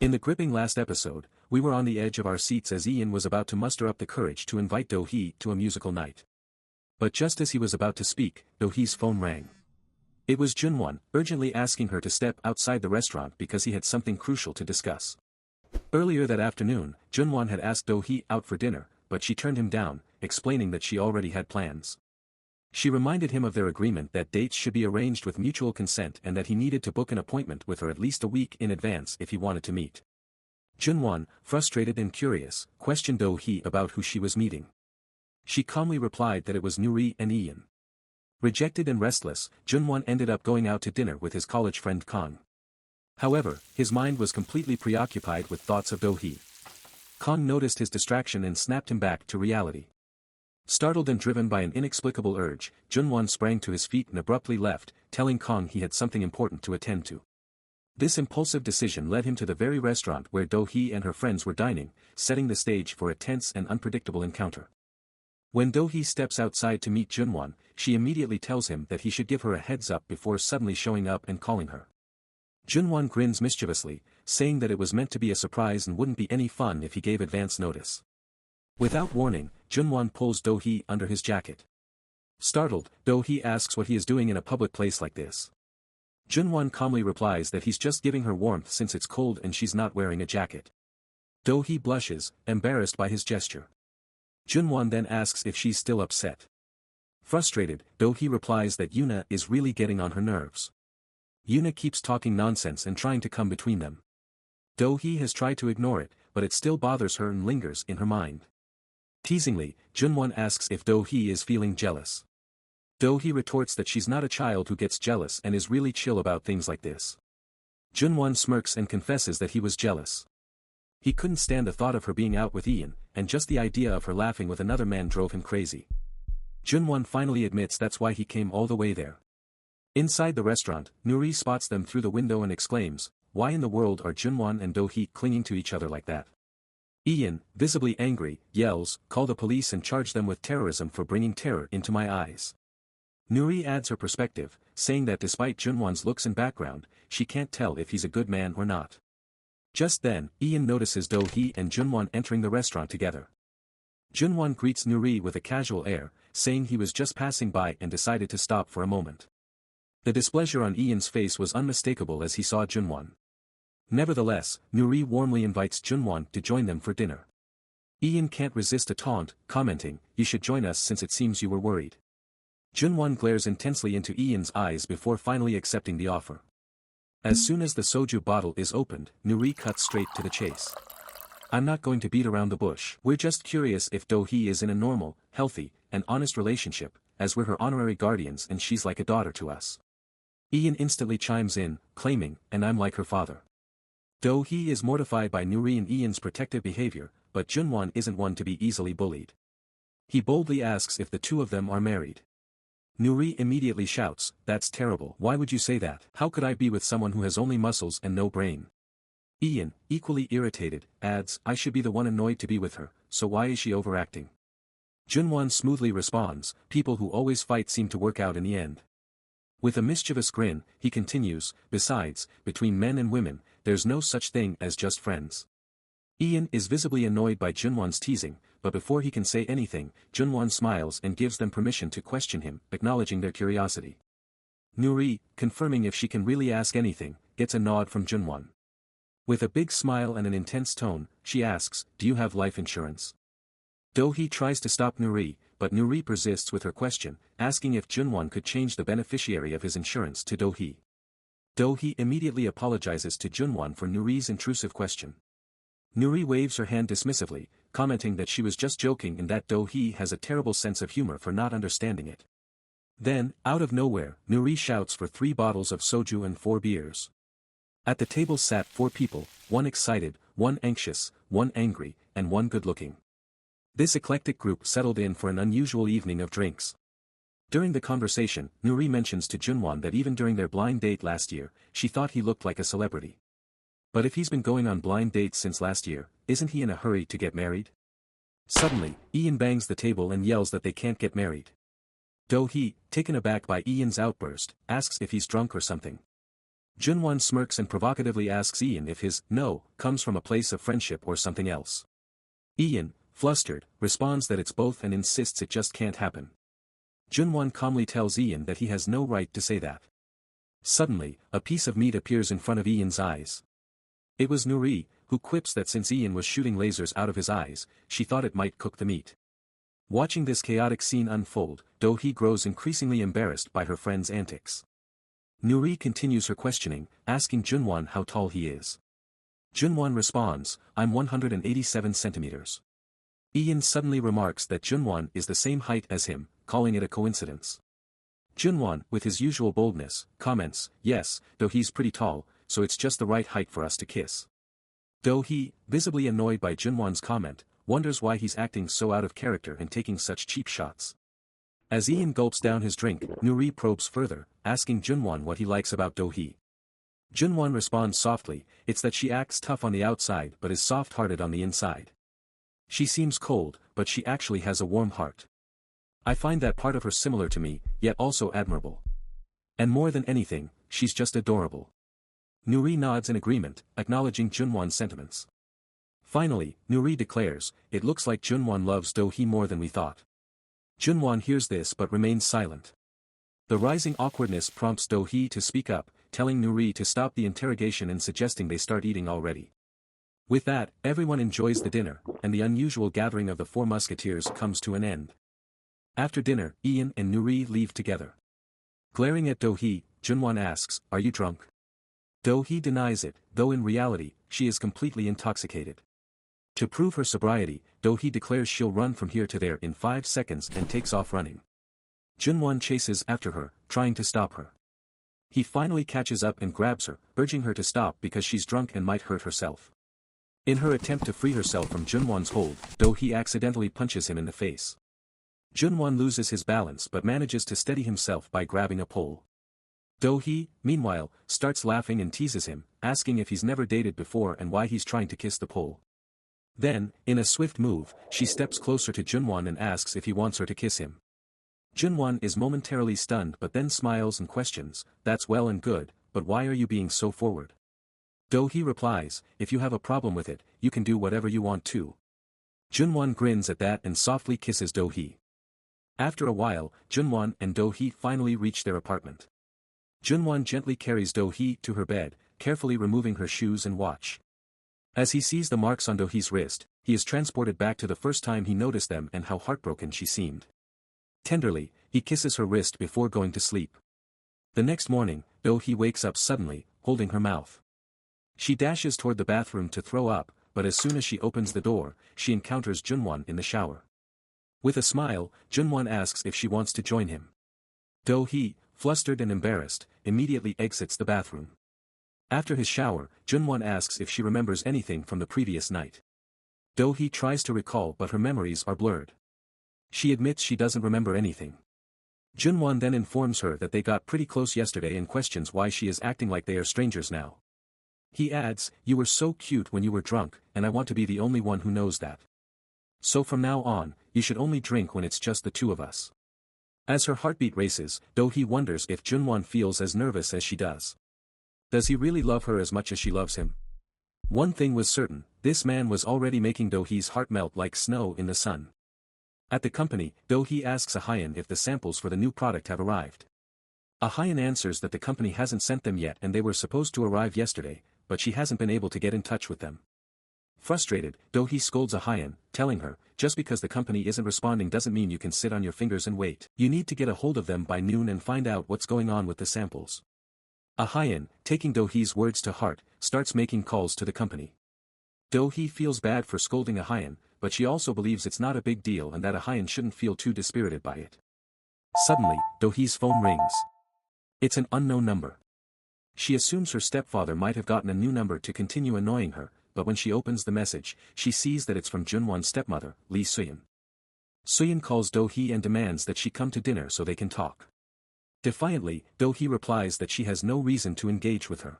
In the gripping last episode, we were on the edge of our seats as Ian was about to muster up the courage to invite Dohee to a musical night. But just as he was about to speak, Dohee's phone rang. It was Jun Won, urgently asking her to step outside the restaurant because he had something crucial to discuss. Earlier that afternoon, Jun Won had asked Dohee out for dinner, but she turned him down, explaining that she already had plans. She reminded him of their agreement that dates should be arranged with mutual consent and that he needed to book an appointment with her at least a week in advance if he wanted to meet. Jun Won, frustrated and curious, questioned Dohee about who she was meeting. She calmly replied that it was Nuri and Ian. Rejected and restless, Jun Won ended up going out to dinner with his college friend Kang. However, his mind was completely preoccupied with thoughts of Dohee. Kang noticed his distraction and snapped him back to reality. Startled and driven by an inexplicable urge, Jun Won sprang to his feet and abruptly left, telling Kang he had something important to attend to. This impulsive decision led him to the very restaurant where Dohee and her friends were dining, setting the stage for a tense and unpredictable encounter. When Dohee steps outside to meet Jun Won, she immediately tells him that he should give her a heads up before suddenly showing up and calling her. Jun Won grins mischievously, saying that it was meant to be a surprise and wouldn't be any fun if he gave advance notice. Without warning, Jun Won pulls Dohee under his jacket. Startled, Dohee asks what he is doing in a public place like this. Jun Won calmly replies that he's just giving her warmth since it's cold and she's not wearing a jacket. Dohee blushes, embarrassed by his gesture. Jun Won then asks if she's still upset. Frustrated, Dohee replies that Yuna is really getting on her nerves. Yuna keeps talking nonsense and trying to come between them. Dohee has tried to ignore it, but it still bothers her and lingers in her mind. Teasingly, Jun Won asks if Dohee is feeling jealous. Dohee retorts that she's not a child who gets jealous and is really chill about things like this. Jun Won smirks and confesses that he was jealous. He couldn't stand the thought of her being out with Ian, and just the idea of her laughing with another man drove him crazy. Jun Won finally admits that's why he came all the way there. Inside the restaurant, Nuri spots them through the window and exclaims, "Why in the world are Jun Won and Dohee clinging to each other like that?" Ian, visibly angry, yells, "Call the police and charge them with terrorism for bringing terror into my eyes." Nuri adds her perspective, saying that despite Jun Won's looks and background, she can't tell if he's a good man or not. Just then, Ian notices Dohee and Jun Won entering the restaurant together. Jun Won greets Nuri with a casual air, saying he was just passing by and decided to stop for a moment. The displeasure on Ian's face was unmistakable as he saw Jun Won. Nevertheless, Nuri warmly invites Jun Won to join them for dinner. Ian can't resist a taunt, commenting, "You should join us since it seems you were worried." Jun Won glares intensely into Ian's eyes before finally accepting the offer. As soon as the soju bottle is opened, Nuri cuts straight to the chase. "I'm not going to beat around the bush. We're just curious if Dohee is in a normal, healthy, and honest relationship, as we're her honorary guardians and she's like a daughter to us." Ian instantly chimes in, claiming, "And I'm like her father." Dohee is mortified by Nuri and Ian's protective behavior, but Jun Won isn't one to be easily bullied. He boldly asks if the two of them are married. Nuri immediately shouts, "That's terrible. Why would you say that? How could I be with someone who has only muscles and no brain?" Ian, equally irritated, adds, "I should be the one annoyed to be with her, so why is she overacting?" Jun Won smoothly responds, "People who always fight seem to work out in the end." With a mischievous grin, he continues, "Besides, between men and women, there's no such thing as just friends." Ian is visibly annoyed by Jun Won's teasing, but before he can say anything, Jun Won smiles and gives them permission to question him, acknowledging their curiosity. Nuri, confirming if she can really ask anything, gets a nod from Jun Won. With a big smile and an intense tone, she asks, "Do you have life insurance?" Dohee tries to stop Nuri, but Nuri persists with her question, asking if Jun Won could change the beneficiary of his insurance to Dohee. Dohee immediately apologizes to Jun Won for Nuri's intrusive question. Nuri waves her hand dismissively, commenting that she was just joking and that Dohee has a terrible sense of humor for not understanding it. Then, out of nowhere, Nuri shouts for 3 bottles of soju and 4 beers. At the table sat 4 people, 1 excited, 1 anxious, 1 angry, and 1 good-looking. This eclectic group settled in for an unusual evening of drinks. During the conversation, Nuri mentions to Jun Won that even during their blind date last year, she thought he looked like a celebrity. But if he's been going on blind dates since last year, isn't he in a hurry to get married? Suddenly, Ian bangs the table and yells that they can't get married. Dohee, taken aback by Ian's outburst, asks if he's drunk or something. Jun Won smirks and provocatively asks Ian if his no comes from a place of friendship or something else. Ian, flustered, responds that it's both and insists it just can't happen. Jun Won calmly tells Ian that he has no right to say that. Suddenly, a piece of meat appears in front of Ian's eyes. It was Nuri, who quips that since Ian was shooting lasers out of his eyes, she thought it might cook the meat. Watching this chaotic scene unfold, Dohee grows increasingly embarrassed by her friend's antics. Nuri continues her questioning, asking Jun Won how tall he is. Jun Won responds, "I'm 187 centimeters. Ian suddenly remarks that Jun Won is the same height as him, calling it a coincidence. Jun Won, with his usual boldness, comments, "Yes, Dohee's pretty tall, so it's just the right height for us to kiss." Dohee, visibly annoyed by Jun Won's comment, wonders why he's acting so out of character and taking such cheap shots. As Ian gulps down his drink, Nuri probes further, asking Jun Won what he likes about Dohee. Jun Won responds softly, it's that she acts tough on the outside but is soft-hearted on the inside. She seems cold, but she actually has a warm heart. I find that part of her similar to me, yet also admirable. And more than anything, she's just adorable. Nuri nods in agreement, acknowledging Jun Won's sentiments. Finally, Nuri declares, it looks like Jun Won loves Dohee more than we thought. Jun Won hears this but remains silent. The rising awkwardness prompts Dohee to speak up, telling Nuri to stop the interrogation and suggesting they start eating already. With that, everyone enjoys the dinner, and the unusual gathering of the four musketeers comes to an end. After dinner, Ian and Nuri leave together. Glaring at Dohee, Jun Won asks, "Are you drunk?" Dohee denies it, though in reality, she is completely intoxicated. To prove her sobriety, Dohee declares she'll run from here to there in 5 seconds and takes off running. Jun Won chases after her, trying to stop her. He finally catches up and grabs her, urging her to stop because she's drunk and might hurt herself. In her attempt to free herself from Jun Won's hold, Dohee accidentally punches him in the face. Jun Won loses his balance but manages to steady himself by grabbing a pole. Dohee, meanwhile, starts laughing and teases him, asking if he's never dated before and why he's trying to kiss the pole. Then, in a swift move, she steps closer to Jun Won and asks if he wants her to kiss him. Jun Won is momentarily stunned but then smiles and questions, "That's well and good, but why are you being so forward?" Dohee replies, "If you have a problem with it, you can do whatever you want to." Jun Won grins at that and softly kisses Dohee. After a while, Jun Won and Dohee finally reach their apartment. Jun Won gently carries Dohee to her bed, carefully removing her shoes and watch. As he sees the marks on Dohee's wrist, he is transported back to the first time he noticed them and how heartbroken she seemed. Tenderly, he kisses her wrist before going to sleep. The next morning, Dohee wakes up suddenly, holding her mouth. She dashes toward the bathroom to throw up, but as soon as she opens the door, she encounters Jun Won in the shower. With a smile, Jun Won asks if she wants to join him. Dohee, flustered and embarrassed, immediately exits the bathroom. After his shower, Jun Won asks if she remembers anything from the previous night. Dohee tries to recall but her memories are blurred. She admits she doesn't remember anything. Jun Won then informs her that they got pretty close yesterday and questions why she is acting like they are strangers now. He adds, "You were so cute when you were drunk, and I want to be the only one who knows that. So from now on, you should only drink when it's just the two of us." As her heartbeat races, Dohee wonders if Jun Won feels as nervous as she does. Does he really love her as much as she loves him? One thing was certain, this man was already making Dohee's heart melt like snow in the sun. At the company, Dohee asks Ahayan if the samples for the new product have arrived. Ahayan answers that the company hasn't sent them yet and they were supposed to arrive yesterday, but she hasn't been able to get in touch with them. Frustrated, Dohee scolds Ahayan, telling her, "Just because the company isn't responding doesn't mean you can sit on your fingers and wait. You need to get a hold of them by noon and find out what's going on with the samples." Ahayan, taking Dohee's words to heart, starts making calls to the company. Dohee feels bad for scolding Ahayan, but she also believes it's not a big deal and that Ahayan shouldn't feel too dispirited by it. Suddenly, Dohee's phone rings. It's an unknown number. She assumes her stepfather might have gotten a new number to continue annoying her, but when she opens the message, she sees that it's from Jun Won's stepmother, Lee Suyin. Suyin calls Dohee and demands that she come to dinner so they can talk. Defiantly, Dohee replies that she has no reason to engage with her.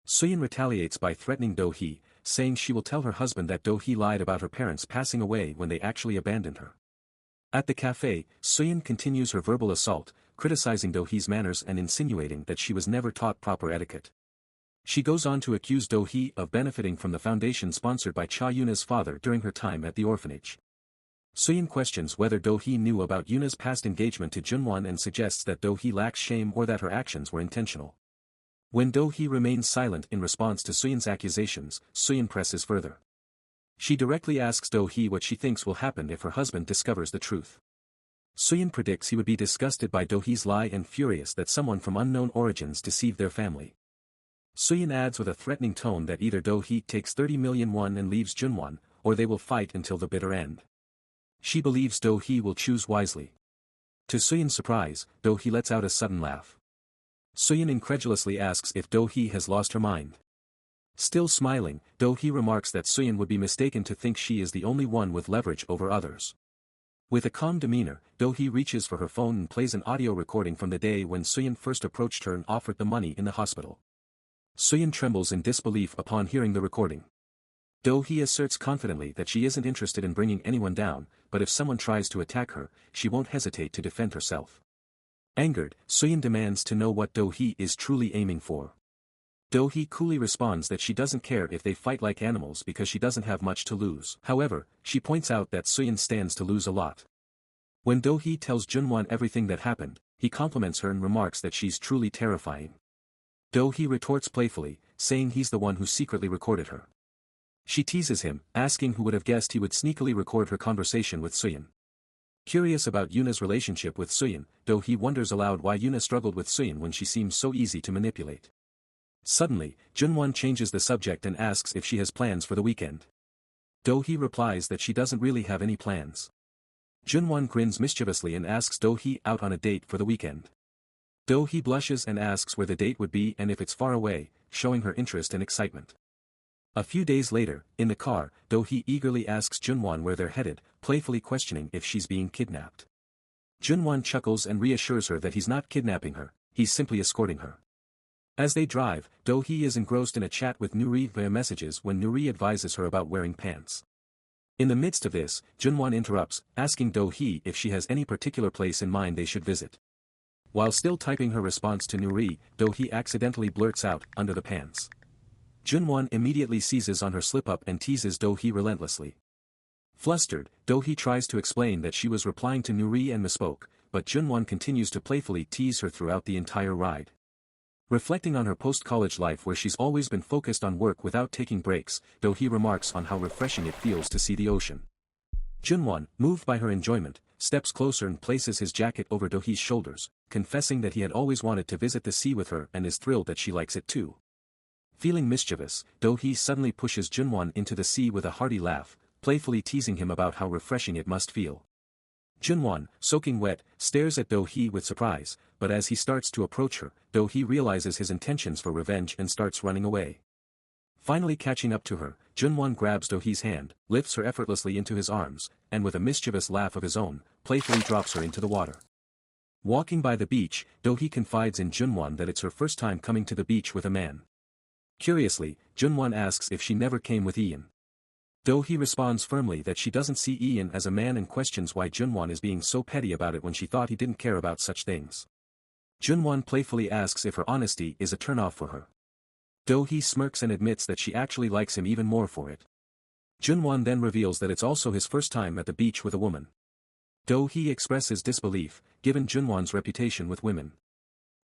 Suyin retaliates by threatening Dohee, saying she will tell her husband that Dohee lied about her parents passing away when they actually abandoned her. At the cafe, Suyin continues her verbal assault, criticizing Dohee's manners and insinuating that she was never taught proper etiquette. She goes on to accuse Dohee of benefiting from the foundation sponsored by Cha Yuna's father during her time at the orphanage. Soyeon questions whether Dohee knew about Yuna's past engagement to Jun Won and suggests that Dohee lacks shame or that her actions were intentional. When Dohee remains silent in response to Soyeon's accusations, Soyeon presses further. She directly asks Dohee what she thinks will happen if her husband discovers the truth. Soyeon predicts he would be disgusted by Dohee's lie and furious that someone from unknown origins deceived their family. Soyeon adds with a threatening tone that either Dohee takes 30 million won and leaves Jun Won, or they will fight until the bitter end. She believes Dohee will choose wisely. To Soyeon's surprise, Dohee lets out a sudden laugh. Soyeon incredulously asks if Dohee has lost her mind. Still smiling, Dohee remarks that Soyeon would be mistaken to think she is the only one with leverage over others. With a calm demeanor, Dohee reaches for her phone and plays an audio recording from the day when Soyeon first approached her and offered the money in the hospital. Soyeon trembles in disbelief upon hearing the recording. Dohee asserts confidently that she isn't interested in bringing anyone down, but if someone tries to attack her, she won't hesitate to defend herself. Angered, Soyeon demands to know what Dohee is truly aiming for. Dohee coolly responds that she doesn't care if they fight like animals because she doesn't have much to lose. However, she points out that Soyeon stands to lose a lot. When Dohee tells Jun Won everything that happened, he compliments her and remarks that she's truly terrifying. Dohee retorts playfully, saying he's the one who secretly recorded her. She teases him, asking who would have guessed he would sneakily record her conversation with Soyeon. Curious about Yuna's relationship with Soyeon, Dohee wonders aloud why Yuna struggled with Soyeon when she seems so easy to manipulate. Suddenly, Jun Won changes the subject and asks if she has plans for the weekend. Dohee replies that she doesn't really have any plans. Jun Won grins mischievously and asks Dohee out on a date for the weekend. Dohee blushes and asks where the date would be and if it's far away, showing her interest and excitement. A few days later, in the car, Dohee eagerly asks Jun Won where they're headed, playfully questioning if she's being kidnapped. Jun Won chuckles and reassures her that he's not kidnapping her, he's simply escorting her. As they drive, Dohee is engrossed in a chat with Nuri via messages when Nuri advises her about wearing pants. In the midst of this, Jun Won interrupts, asking Dohee if she has any particular place in mind they should visit. While still typing her response to Nuri, Dohee accidentally blurts out, under the pants. Jun Won immediately seizes on her slip-up and teases Dohee relentlessly. Flustered, Dohee tries to explain that she was replying to Nuri and misspoke, but Jun Won continues to playfully tease her throughout the entire ride. Reflecting on her post-college life where she's always been focused on work without taking breaks, Dohee remarks on how refreshing it feels to see the ocean. Jun Won, moved by her enjoyment, steps closer and places his jacket over Dohee's shoulders, confessing that he had always wanted to visit the sea with her and is thrilled that she likes it too. Feeling mischievous, Dohee suddenly pushes Jun Won into the sea with a hearty laugh, playfully teasing him about how refreshing it must feel. Jun Won, soaking wet, stares at Dohee with surprise, but as he starts to approach her, Dohee realizes his intentions for revenge and starts running away. Finally catching up to her, Jun Won grabs Dohee's hand, lifts her effortlessly into his arms, and with a mischievous laugh of his own, playfully drops her into the water. Walking by the beach, Dohee confides in Jun Won that it's her first time coming to the beach with a man. Curiously, Jun Won asks if she never came with Ian. Dohee responds firmly that she doesn't see Ian as a man and questions why Jun Won is being so petty about it when she thought he didn't care about such things. Jun Won playfully asks if her honesty is a turnoff for her. Dohee smirks and admits that she actually likes him even more for it. Jun Won then reveals that it's also his first time at the beach with a woman. Dohee expresses disbelief, given Jun Won's reputation with women.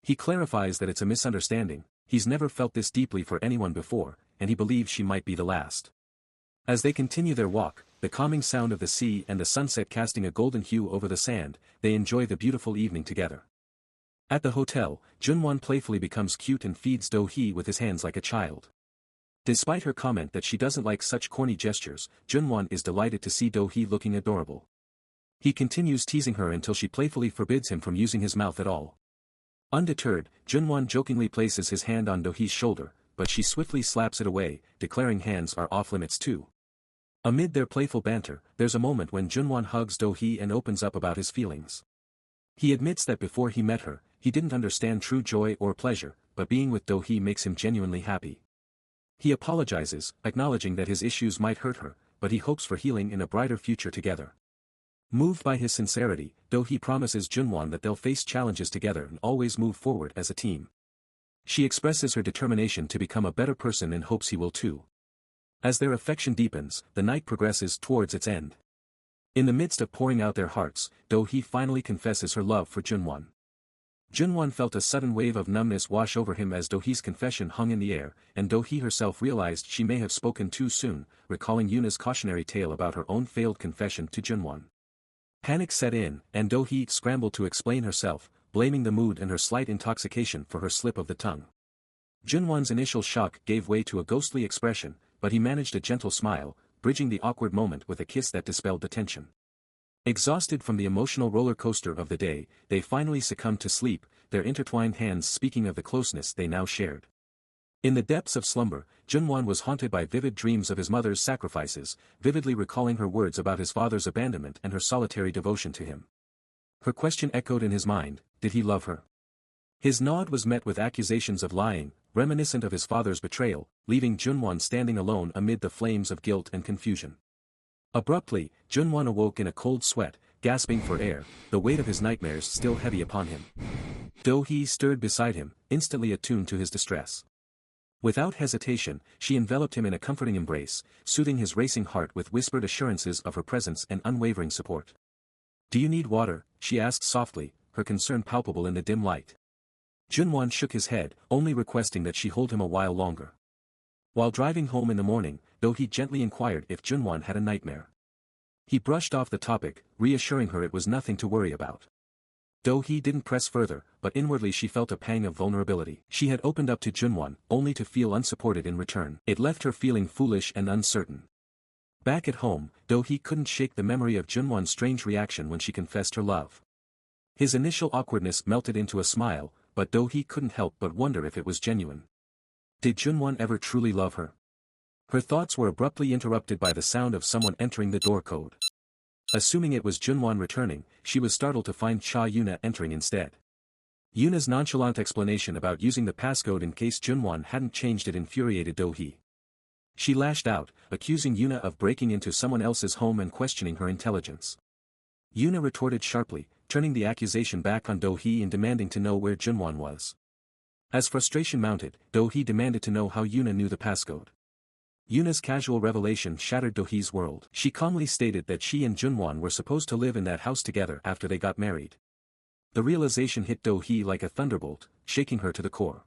He clarifies that it's a misunderstanding, he's never felt this deeply for anyone before, and he believes she might be the last. As they continue their walk, the calming sound of the sea and the sunset casting a golden hue over the sand, they enjoy the beautiful evening together. At the hotel, Jun Won playfully becomes cute and feeds Dohee with his hands like a child. Despite her comment that she doesn't like such corny gestures, Jun Won is delighted to see Dohee looking adorable. He continues teasing her until she playfully forbids him from using his mouth at all. Undeterred, Jun Won jokingly places his hand on Dohee's shoulder, but she swiftly slaps it away, declaring hands are off limits too. Amid their playful banter, there's a moment when Jun Won hugs Dohee and opens up about his feelings. He admits that before he met her, he didn't understand true joy or pleasure, but being with Dohee makes him genuinely happy. He apologizes, acknowledging that his issues might hurt her, but he hopes for healing in a brighter future together. Moved by his sincerity, Dohee promises Jun Won that they'll face challenges together and always move forward as a team. She expresses her determination to become a better person and hopes he will too. As their affection deepens, the night progresses towards its end. In the midst of pouring out their hearts, Dohee finally confesses her love for Jun Won. Jun Won felt a sudden wave of numbness wash over him as Dohee's confession hung in the air, and Dohee herself realized she may have spoken too soon, recalling Yuna's cautionary tale about her own failed confession to Jun Won. Panic set in, and Dohee scrambled to explain herself, blaming the mood and her slight intoxication for her slip of the tongue. Jun Won's initial shock gave way to a ghostly expression, but he managed a gentle smile, bridging the awkward moment with a kiss that dispelled the tension. Exhausted from the emotional roller coaster of the day, they finally succumbed to sleep, their intertwined hands speaking of the closeness they now shared. In the depths of slumber, Jun Won was haunted by vivid dreams of his mother's sacrifices, vividly recalling her words about his father's abandonment and her solitary devotion to him. Her question echoed in his mind, did he love her? His nod was met with accusations of lying, reminiscent of his father's betrayal, leaving Jun Won standing alone amid the flames of guilt and confusion. Abruptly, Jun Won awoke in a cold sweat, gasping for air, the weight of his nightmares still heavy upon him. Dohee stirred beside him, instantly attuned to his distress. Without hesitation, she enveloped him in a comforting embrace, soothing his racing heart with whispered assurances of her presence and unwavering support. "Do you need water?" she asked softly, her concern palpable in the dim light. Jun Won shook his head, only requesting that she hold him a while longer. While driving home in the morning, Dohee gently inquired if Jun Won had a nightmare. He brushed off the topic, reassuring her it was nothing to worry about. Dohee didn't press further, but inwardly she felt a pang of vulnerability. She had opened up to Jun Won, only to feel unsupported in return. It left her feeling foolish and uncertain. Back at home, Dohee couldn't shake the memory of Jun Won's strange reaction when she confessed her love. His initial awkwardness melted into a smile, but Dohee couldn't help but wonder if it was genuine. Did Jun Won ever truly love her? Her thoughts were abruptly interrupted by the sound of someone entering the door code. Assuming it was Jun Won returning, she was startled to find Yuna entering instead. Yuna's nonchalant explanation about using the passcode in case Jun Won hadn't changed it infuriated Dohee. She lashed out, accusing Yuna of breaking into someone else's home and questioning her intelligence. Yuna retorted sharply, turning the accusation back on Dohee and demanding to know where Jun Won was. As frustration mounted, Dohee demanded to know how Yuna knew the passcode. Yuna's casual revelation shattered Dohee's world. She calmly stated that she and Jun Won were supposed to live in that house together after they got married. The realization hit Dohee like a thunderbolt, shaking her to the core.